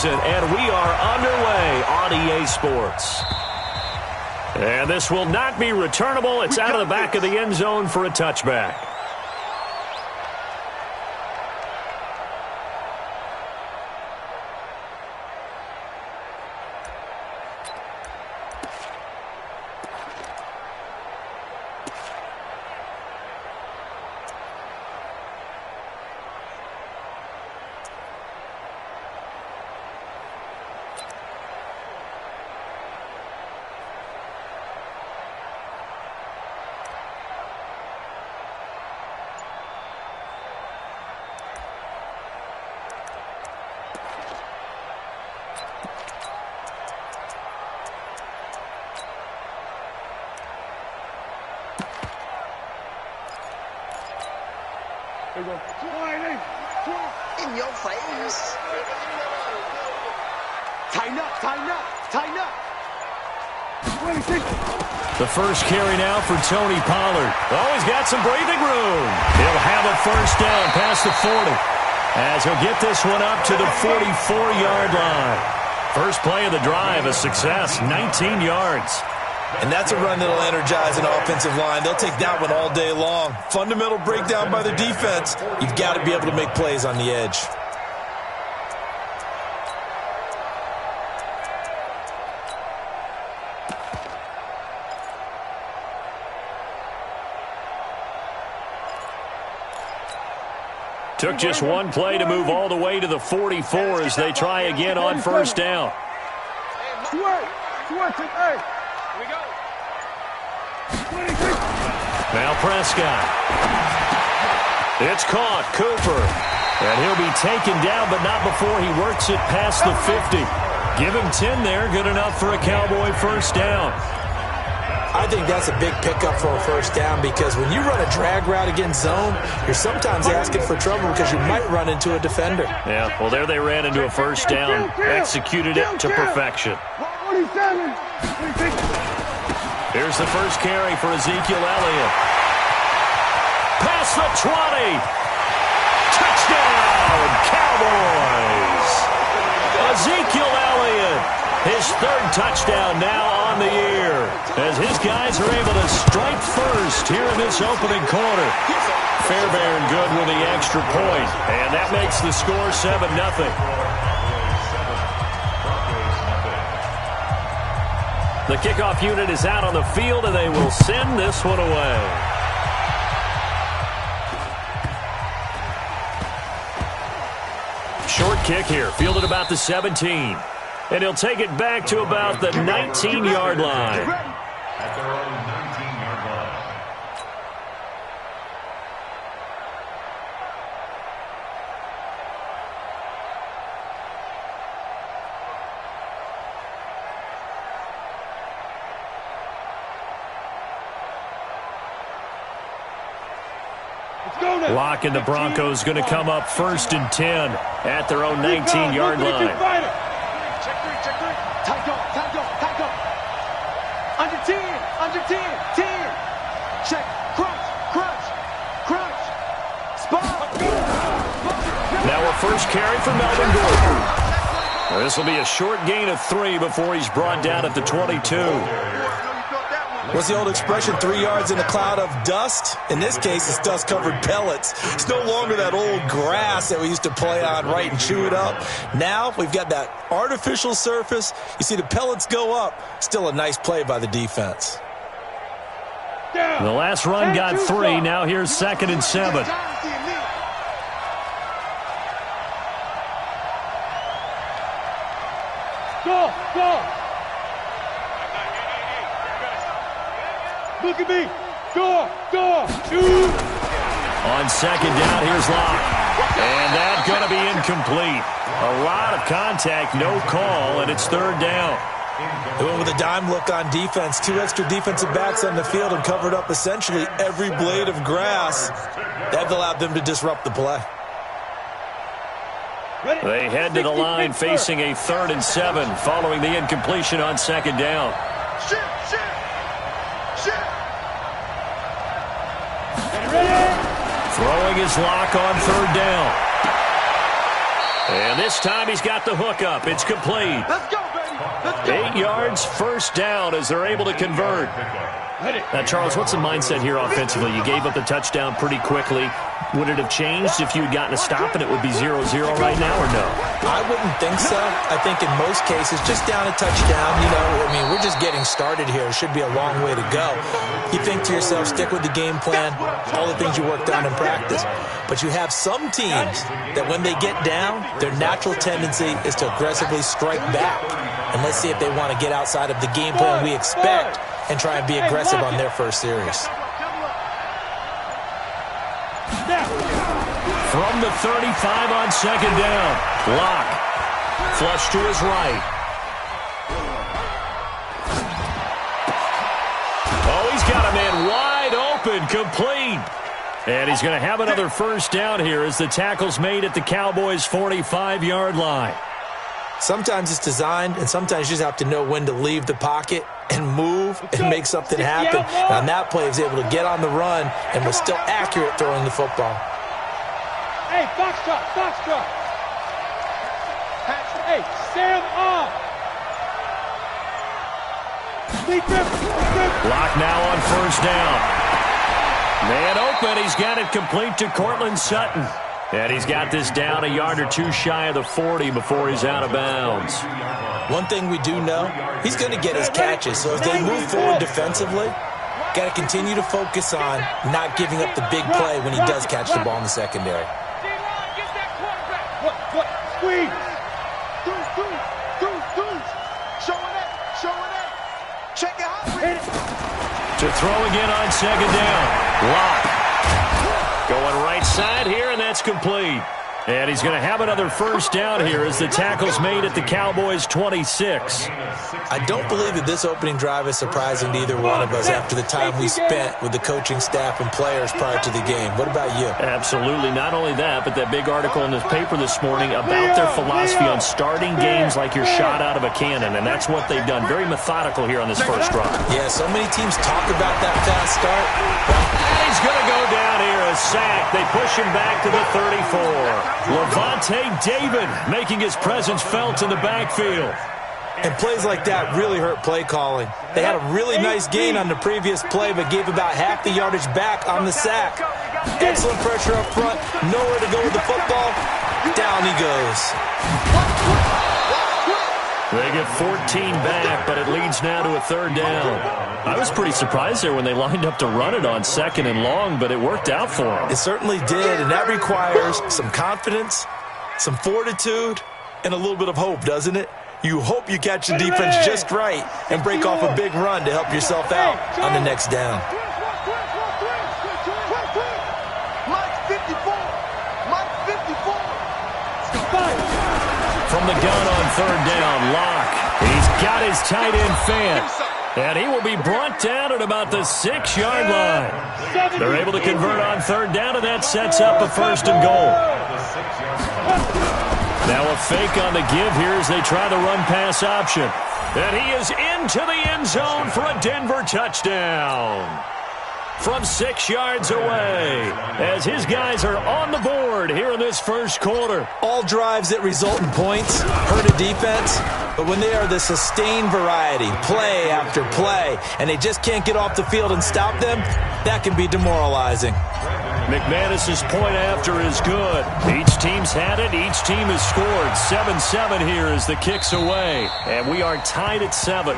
And we are underway on EA Sports. And this will not be returnable. It's out of the back of the end zone for a touchback. In your face. Tighten up, tighten up, tighten up. The first carry now for Tony Pollard. Oh, he's got some breathing room. He'll have a first down past the 40 as he'll get this one up to the 44-yard line. First play of the drive, a success, 19 yards. And that's a run that'll energize an offensive line. They'll take that one all day long. Fundamental breakdown by the defense. You've got to be able to make plays on the edge. Took just one play to move all the way to the 44 as they try again on first down. Now Prescott. It's caught. Cooper. And he'll be taken down, but not before he works it past the 50. Give him 10 there. Good enough for a Cowboy first down. I think that's a big pickup for a first down because when you run a drag route against zone, you're sometimes asking for trouble because you might run into a defender. Yeah, well, there they ran into a first down. Executed it to perfection. Here's the first carry for Ezekiel Elliott. Past the 20. Touchdown, Cowboys. Ezekiel Elliott, his third touchdown now on the year, as his guys are able to strike first here in this opening quarter. Fairbairn good with the extra point, and that makes the score 7-0. The kickoff unit is out on the field, and they will send this one away. Short kick here, fielded about the 17. And he'll take it back to about the 19-yard line. At their own 19-yard line. Lock and the Broncos going to come up 1st and 10 at their own 19-yard line. Check three. Tight go. Under 10. Check. Crunch. Spot. Now a first carry for Melvin Gordon. This will be a short gain of 3 before he's brought down at the 22. What's the old expression, 3 yards in a cloud of dust? In this case, it's dust-covered pellets. It's no longer that old grass that we used to play on, right, and chew it up. Now we've got that artificial surface. You see the pellets go up. Still a nice play by the defense. The last run got 3. Now here's 2nd and 7. Go. Look at me. Go. On 2nd down, here's Locke. And that's going to be incomplete. A lot of contact, no call, and it's 3rd down. They went with a dime look on defense. 2 extra defensive backs on the field and covered up essentially every blade of grass. That allowed them to disrupt the play. They head to the line facing a 3rd and 7 following the incompletion on 2nd down. Throwing his Lock on 3rd down. And this time he's got the hook up. It's complete. Let's go, baby. Let's go. 8 yards, first down as they're able to convert. Now, Charles, what's the mindset here offensively? You gave up the touchdown pretty quickly. Would it have changed if you had gotten a stop and it would be 0-0 right now, or no? I wouldn't think so. I think in most cases, just down a touchdown, we're just getting started here. It should be a long way to go. You think to yourself, stick with the game plan, all the things you worked on in practice. But you have some teams that when they get down, their natural tendency is to aggressively strike back. And let's see if they want to get outside of the game plan we expect and try and be aggressive on their first series. From the 35 on second down. Lock. Flush to his right. Oh, he's got a man wide open, complete. And he's going to have another first down here as the tackle's made at the Cowboys' 45-yard line. Sometimes it's designed, and sometimes you just have to know when to leave the pocket and move and make something happen. And on that play, he was able to get on the run and was still accurate throwing the football. Hey, Foxtrot, Foxtrot. Hey, stand up. Lock now on first down. Man open, he's got it complete to Cortland Sutton. And he's got this down a yard or two shy of the 40 before he's out of bounds. One thing we do know, he's going to get his catches. So as they move forward defensively, got to continue to focus on not giving up the big play when he does catch the ball in the secondary. Squeeze. Showing it. Check it out. To throw again on second down. Lock. Going right side here, and that's complete. And he's going to have another first down here as the tackle's made at the Cowboys' 26. I don't believe that this opening drive is surprising to either one of us after the time we spent with the coaching staff and players prior to the game. What about you? Absolutely. Not only that, but that big article in the paper this morning about their philosophy on starting games like you're shot out of a cannon, and that's what they've done. Very methodical here on this first drive. Yeah, so many teams talk about that fast start. And he's going to go down here, a sack. They push him back to the 34. Levante David making his presence felt in the backfield. And plays like that really hurt play calling. They had a really nice gain on the previous play, but gave about half the yardage back on the sack. Excellent pressure up front. Nowhere to go with the football. Down he goes. They get 14 back, but it leads now to a third down. I was pretty surprised there when they lined up to run it on second and long, but it worked out for them. It certainly did, and that requires some confidence, some fortitude, and a little bit of hope, doesn't it? You hope you catch the defense just right and break off a big run to help yourself out on the next down. From the gun on third down, Lock. He's got his tight end Fant. And he will be brought down at about the 6-yard line. They're able to convert on third down, and that sets up a first and goal. Now a fake on the give here as they try the run-pass option. And he is into the end zone for a Denver touchdown. From 6 yards away, as his guys are on the board here in this first quarter. All drives that result in points hurt a defense, but when they are the sustained variety, play after play, and they just can't get off the field and stop them, that can be demoralizing. McManus's point after is good. Each team's had it. Each team has scored. 7-7 here as the kick's away, and we are tied at 7.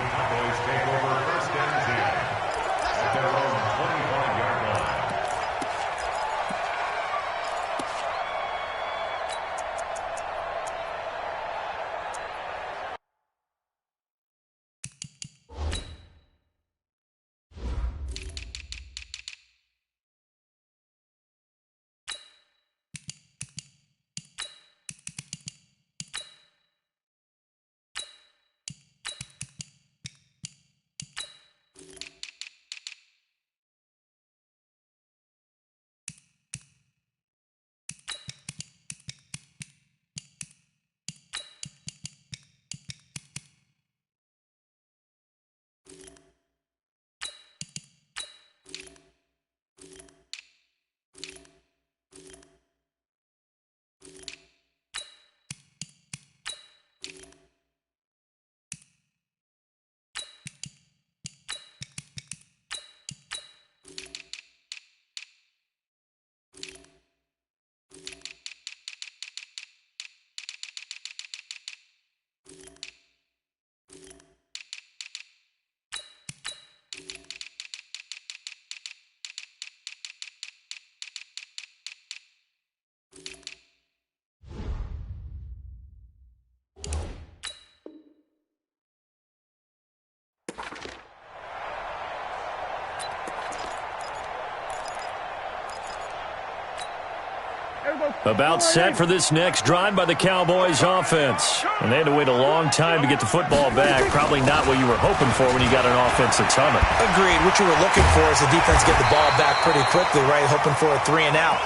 About set for this next drive by the Cowboys offense. And they had to wait a long time to get the football back. Probably not what you were hoping for when you got an offense that's humming. Agreed. What you were looking for is the defense get the ball back pretty quickly, right? Hoping for a 3-and-out.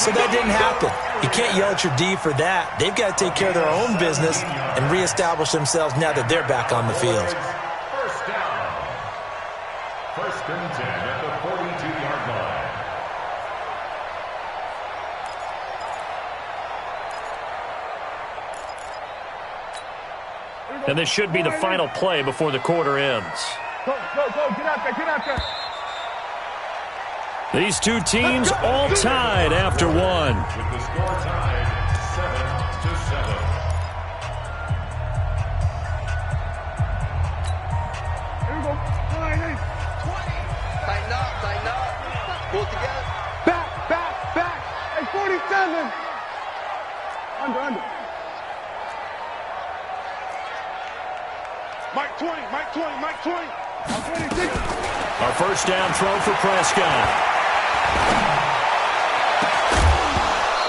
So that didn't happen. You can't yell at your D for that. They've got to take care of their own business and reestablish themselves now that they're back on the field. First down. First and 10 at the 42-yard line. And this should be the final play before the quarter ends. Go, get out there, get out there. These two teams all tied after one. With the score tied 7-7. Here we go. 20. Tighten up. Pull together. Back. Hey, 47. Under. Mike 20. 26. A first down throw for Prescott.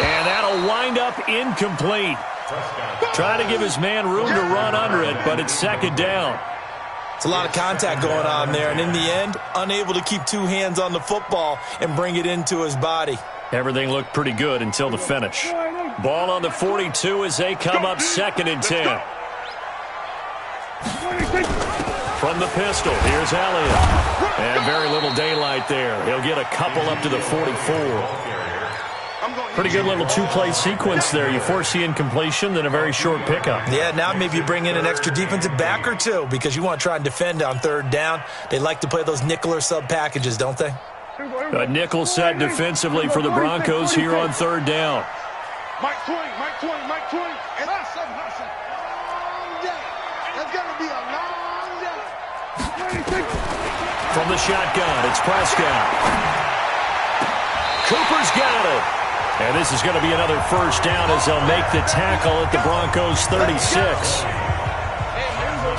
And that'll wind up incomplete. Trying to give his man room to run under it, but it's second down. It's a lot of contact going on there, and in the end, unable to keep two hands on the football and bring it into his body. Everything looked pretty good until the finish. Ball on the 42 as they come up second and 10. From the pistol, here's Elliott. And very little daylight there. He'll get a couple up to the 44. Pretty good little two-play sequence there. You force the incompletion, then a very short pickup. Yeah, now maybe you bring in an extra defensive back or two because you want to try and defend on third down. They like to play those nickel or sub packages, don't they? A nickel set defensively for the Broncos here on third down. Mike 20. And hustle. Long day. That's going to be a long day. 26. From the shotgun, it's Prescott. Cooper's got it. And this is going to be another first down as they'll make the tackle at the Broncos 36.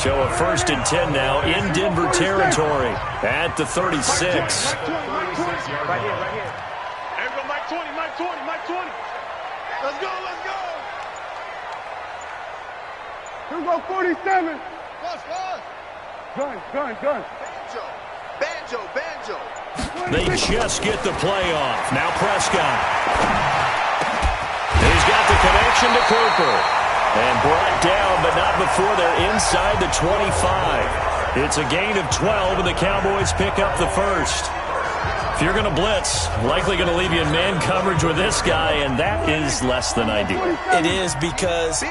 So a first and 10 now in Denver territory at the 36. Right here. There we go, Mike 20. Let's go. Here we go, 47. Gun. Banjo. They just get the play off. Now Prescott. He's got the connection to Cooper. And brought down, but not before they're inside the 25. It's a gain of 12, and the Cowboys pick up the first. If you're going to blitz, likely going to leave you in man coverage with this guy, and that is less than ideal. It is because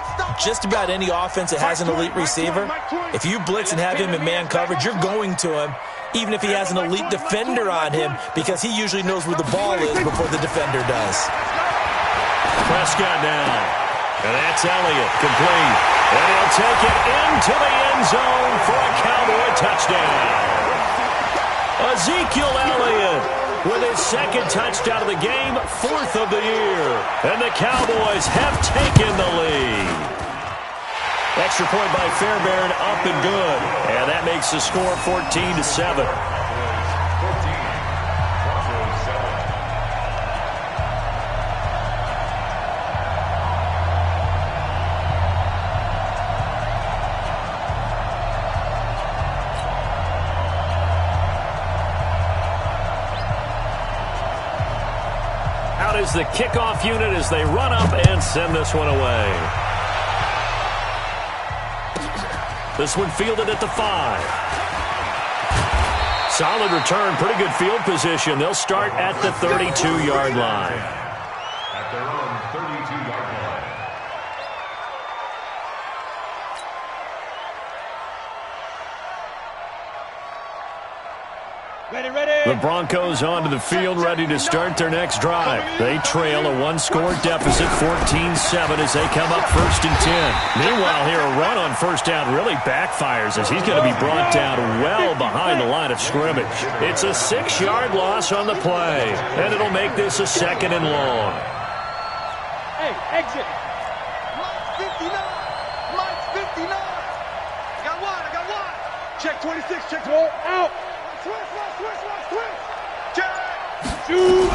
just about any offense that has an elite receiver, if you blitz and have him in man coverage, you're going to him, even if he has an elite defender on him, because he usually knows where the ball is before the defender does. Prescott now. And that's Elliott, complete. And he'll take it into the end zone for a Cowboy touchdown. Ezekiel Elliott with his second touchdown of the game, fourth of the year. And the Cowboys have taken the lead. Extra point by Fairbairn, up and good. And that makes the score 14-7. Is the kickoff unit as they run up and send this one away. This one fielded at the 5. Solid return, pretty good field position. They'll start at the 32-yard line. At their own 32-yard line. Ready. The Broncos onto the field, ready to start their next drive. They trail a one-score deficit, 14-7, as they come up first and 10. Meanwhile, here a run on first down really backfires as he's going to be brought down well behind the line of scrimmage. It's a 6-yard loss on the play, and it'll make this a second and long. Hey, exit. Mike's 59. I got one. Check 26. Check 12. Out. Switch. Check. Shoot.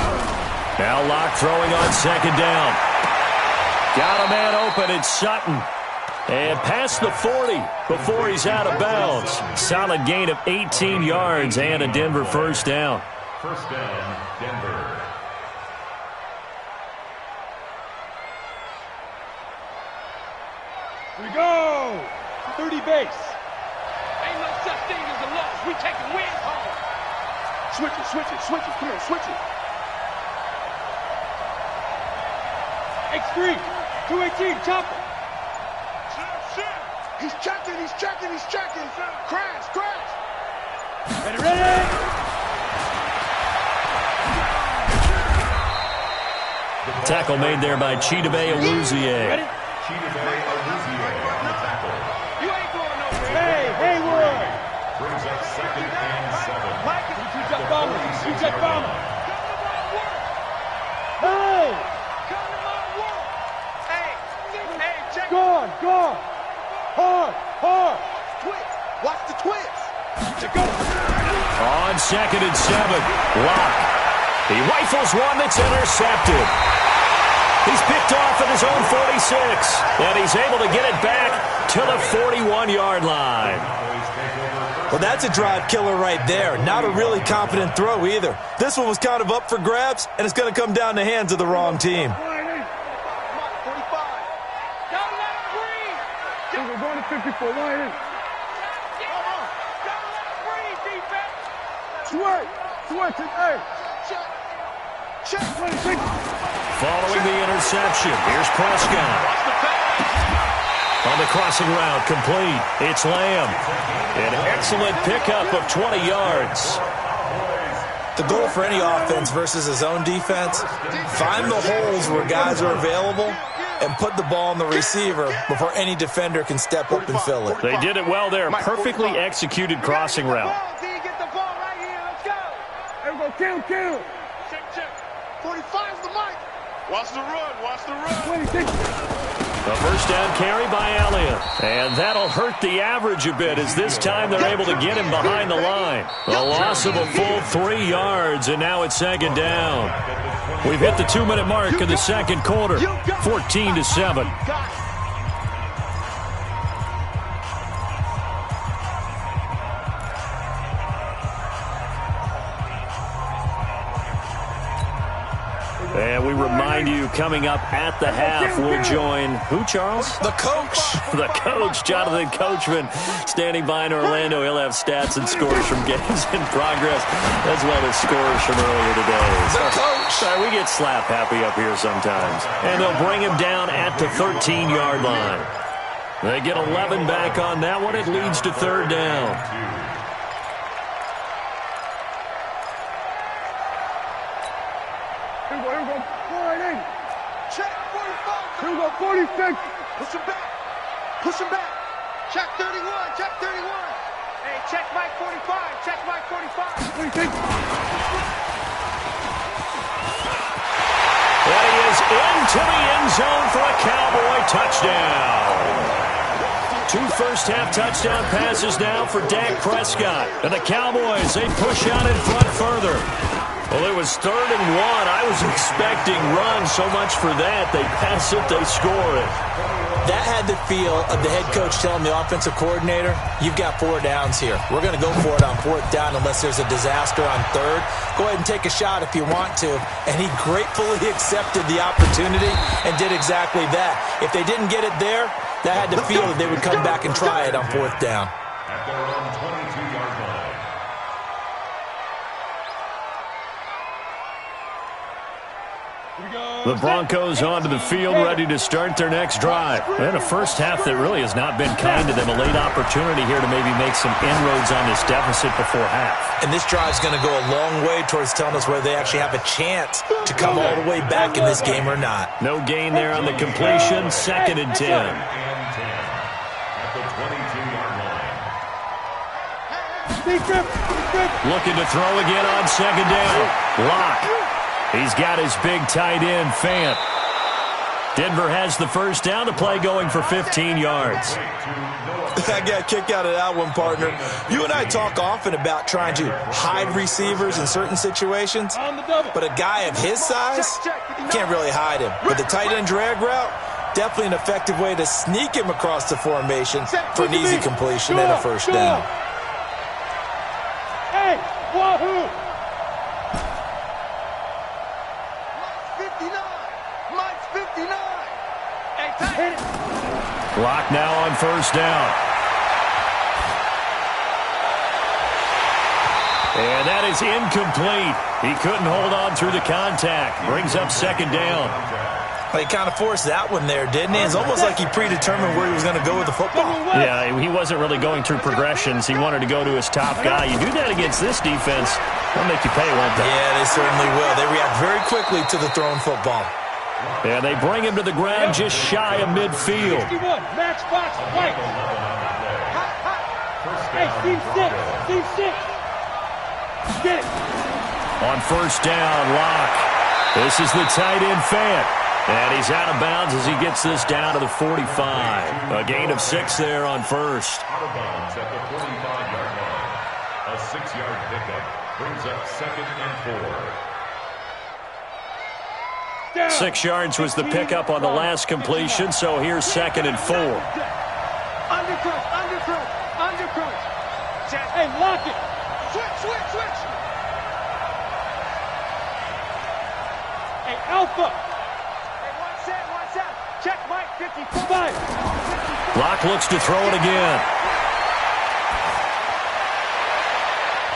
Now Locke throwing on second down. Got a man open. It's Sutton. And past the 40 before he's out of bounds. Solid gain of 18 yards and a Denver first down. First down, Denver. We go. 30 base. Ain't no such thing as a loss. We taking wins home. Switch it, switch it, switch it. Come here, switch it. X3. 218, chopper. He's checking, he's checking, he's checking. Crash, crash. Ready, ready. Tackle made there by Chidobe-Awuzie. Ready? Chidobe-Awuzie on the tackle. You ain't going nowhere. Hey, Haywood. Brings up 2nd and 7. Mike, you just bomber. You just bomber. Come to my work. Hey. Come to my work. Hey, check. Guard, guard. Hard, hard. Twist. Watch the twist. Go. On 2nd and 7. Lock. He rifles one that's intercepted. He's picked off at his own 46. And he's able to get it back to the 41-yard line. Well, that's a drive killer right there. Not a really confident throw either. This one was kind of up for grabs, and it's going to come down the hands of the wrong team. 45. Don't let him breathe. We're going to 54. Wide in. Don't let him breathe, defense. Switch. Switch it. Hey. Check. Check. 26. Following the interception, here's Prescott. On the crossing route, complete. It's Lamb. An excellent pickup of 20 yards. The goal for any offense versus his own defense, find the holes where guys are available and put the ball on the receiver before any defender can step up and fill it. They did it well there. Perfectly executed crossing route. You get the ball right here. Let's go. There we go. Kill. Check, check. 45's the mic. Watch the run. Watch the run. 26. A first down carry by Elliott. And that'll hurt the average a bit as this time they're able to get him behind the line. A loss of a full 3 yards, and now it's 2nd down. We've hit the 2-minute mark in the second quarter. 14-7. And we remind you, coming up at the half, we'll join who, Charles? The coach. The coach, Jonathan Coachman, standing by in Orlando. He'll have stats and scores from games in progress, as well as scores from earlier today. The coach. Sorry, we get slap happy up here sometimes. And they'll bring him down at the 13-yard line. They get 11 back on that one. It leads to 3rd down. Here we go. Wide in. Check 45. Here we go. 46. Push him back. Push him back. Check 31. Check 31. Hey, check Mike 45. Check Mike 45. 26. And he is into the end zone for a Cowboy touchdown. 2 first-half touchdown passes now for Dak Prescott. And the Cowboys, they push out in front further. Well, it was 3rd and 1. I was expecting runs, so much for that. They pass it, they score it. That had the feel of the head coach telling the offensive coordinator, you've got 4 downs here. We're going to go for it on 4th down unless there's a disaster on 3rd. Go ahead and take a shot if you want to. And he gratefully accepted the opportunity and did exactly that. If they didn't get it there, that had the feel that they would come back and try it on 4th down. At their own 22-yard line. The Broncos onto the field, ready to start their next drive. And a first half that really has not been kind to them. A late opportunity here to maybe make some inroads on this deficit before half. And this drive's going to go a long way towards telling us whether they actually have a chance to come all the way back in this game or not. No gain there on the completion. 2nd and 10. At the 22-yard line. Looking to throw again on 2nd down. Lock. He's got his big tight end, Fant. Denver has the first down. The play going for 15 yards. I got a kick out of that one, partner. You and I talk often about trying to hide receivers in certain situations, but a guy of his size, you can't really hide him. With the tight end drag route, definitely an effective way to sneak him across the formation for an easy completion and a first down. Hey, wahoo! Mike's 59. Hey, hit it. Clock now on first down. And that is incomplete. He couldn't hold on through the contact. Brings up second down. Well, he kind of forced that one there, didn't he? It's almost like he predetermined where he was going to go with the football. Yeah, he wasn't really going through progressions. He wanted to go to his top guy. You do that against this defense, they'll make you pay, won't they? Yeah, they certainly will. They react very quickly to the thrown football. And they bring him to the ground just shy of midfield. 61, match box, white. Hey, team 6, team 6. Get it. On first down, Locke. This is the tight end Fant. And he's out of bounds as he gets this down to the 45. A gain of 6 there on first. Out of bounds at the 45-yard line. A 6-yard pickup brings up 2nd and 4. 6 yards was the pickup on the last completion, so here's 2nd and 4. Undercrunch, undercrunch, undercrunch. Hey, lock it. Switch. Hey, Alpha. Hey, one set. Check Mike, 55. Locke looks to throw it again.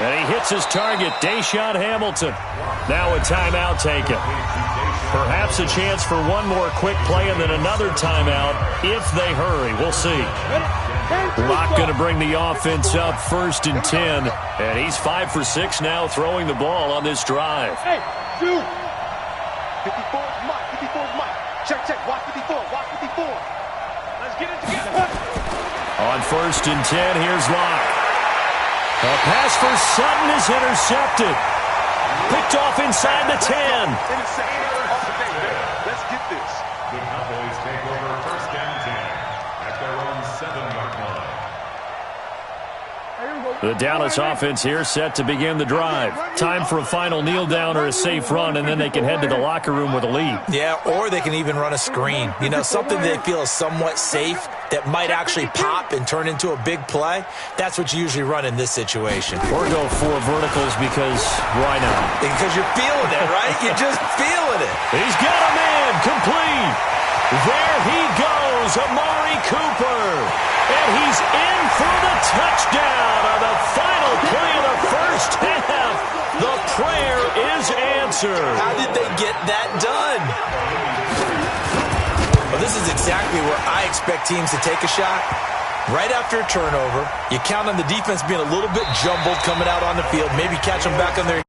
And he hits his target, Deshaun Hamilton. Now a timeout taken. Perhaps a chance for one more quick play and then another timeout if they hurry. We'll see. Locke going to bring the offense up 1st and 10. And he's 5 for 6 now throwing the ball on this drive. Hey, dude. 54's Mike. Check. Watch 54. Let's get it together. On 1st and 10, here's Locke. A pass for Sutton is intercepted. Picked off inside the 10. Let's get this. The Cowboys take over 1st and 10 at their own 7-yard line. The Dallas offense here set to begin the drive. Time for a final kneel down or a safe run, and then they can head to the locker room with a lead. Yeah, or they can even run a screen. You know, something they feel is somewhat safe that might actually pop and turn into a big play. That's what you usually run in this situation. Or go 4 verticals because why not? Because you're feeling it, right? You're just feeling it. He's got a man complete. There he goes, Amari Cooper. And he's in for the touchdown on the final play of the first half. The prayer is answered. How did they get that done? Well, this is exactly where I expect teams to take a shot. Right after a turnover, you count on the defense being a little bit jumbled coming out on the field, maybe catch them back on their